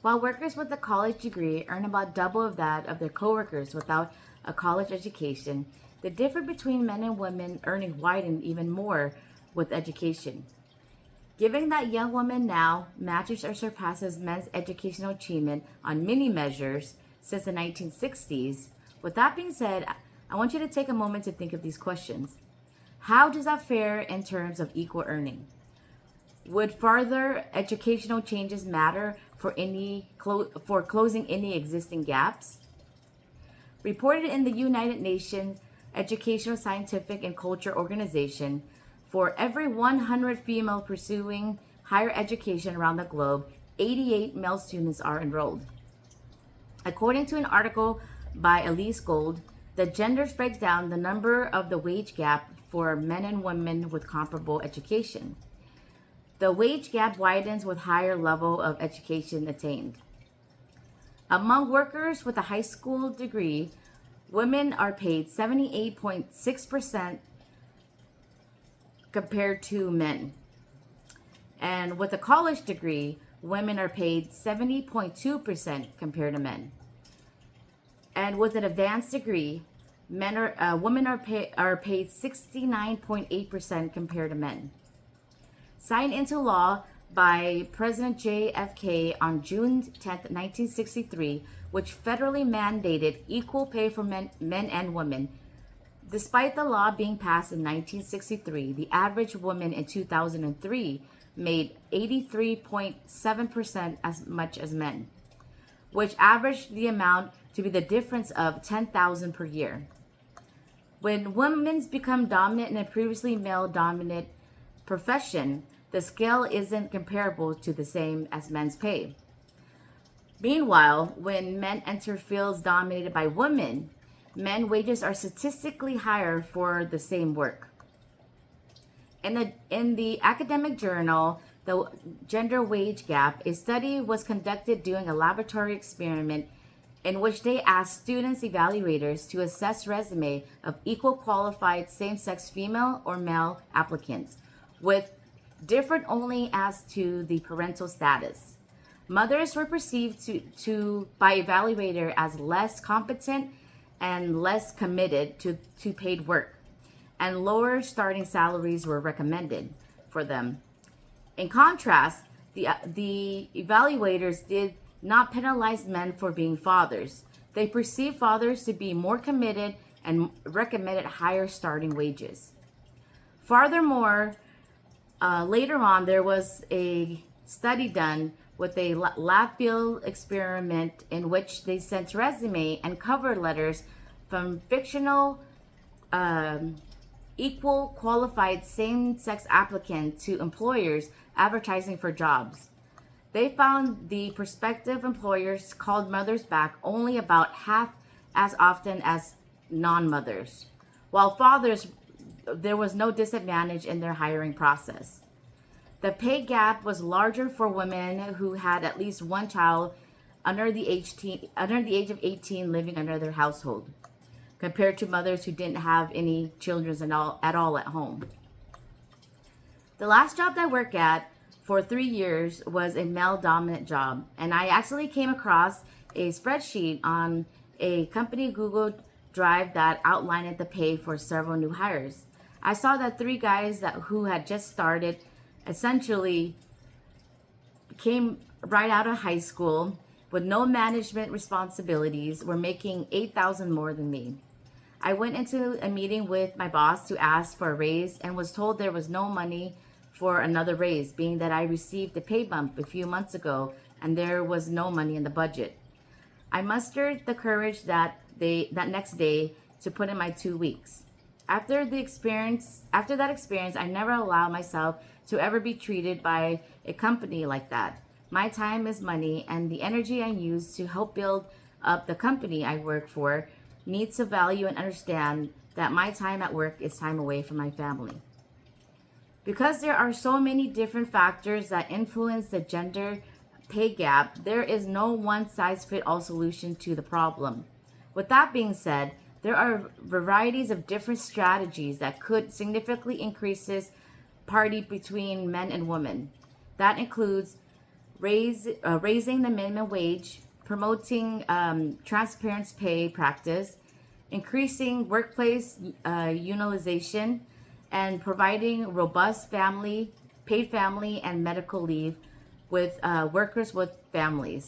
While workers with a college degree earn about double of that of their coworkers without a college education, the difference between men and women earning widened even more with education. Given that young women now matches or surpasses men's educational achievement on many measures since the 1960s, with that being said, I want you to take a moment to think of these questions. How does that fare in terms of equal earning? Would further educational changes matter for for closing any existing gaps? Reported in the United Nations Educational, Scientific, and Culture Organization, for every 100 female pursuing higher education around the globe, 88 male students are enrolled. According to an article by Elise Gold, the genders breaks down the number of the wage gap for men and women with comparable education. The wage gap widens with higher level of education attained. Among workers with a high school degree, women are paid 78.6% compared to men. And with a college degree, women are paid 70.2% compared to men. And with an advanced degree, women are paid 69.8% compared to men. Signed into law by President JFK on June 10, 1963, which federally mandated equal pay for men and women. Despite the law being passed in 1963, the average woman in 2003 made 83.7% as much as men, which averaged the amount to be the difference of $10,000 per year. When women become dominant in a previously male-dominant profession, the scale isn't comparable to the same as men's pay. Meanwhile, when men enter fields dominated by women, men wages are statistically higher for the same work. In the academic journal, The Gender Wage Gap, a study was conducted doing a laboratory experiment in which they asked students evaluators to assess resume of equal qualified same-sex female or male applicants, with different only as to the parental status. Mothers were perceived by evaluator as less competent and less committed to paid work, and lower starting salaries were recommended for them. In contrast, the evaluators did not penalize men for being fathers. They perceived fathers to be more committed and recommended higher starting wages. Furthermore, later on, there was a study done with a lab field experiment in which they sent resume and cover letters from fictional equal qualified same-sex applicants to employers advertising for jobs. They found the prospective employers called mothers back only about half as often as non-mothers, while fathers, there was no disadvantage in their hiring process. The pay gap was larger for women who had at least one child under the age of 18 living under their household, compared to mothers who didn't have any children at all at home. The last job that I worked at for 3 years was a male-dominant job, and I actually came across a spreadsheet on a company Google Drive that outlined the pay for several new hires. I saw that 3 guys who had just started essentially came right out of high school with no management responsibilities were making $8,000 more than me. I went into a meeting with my boss to ask for a raise and was told there was no money for another raise, being that I received a pay bump a few months ago and there was no money in the budget. I mustered the courage that next day to put in my 2 weeks. After that experience, I never allow myself to ever be treated by a company like that. My time is money, and the energy I use to help build up the company I work for needs to value and understand that my time at work is time away from my family. Because there are so many different factors that influence the gender pay gap, there is no one-size-fits-all solution to the problem. With that being said, there are varieties of different strategies that could significantly increase parity between men and women. That includes raising the minimum wage, promoting transparent pay practice, increasing workplace utilization, and providing robust paid family and medical leave with workers with families.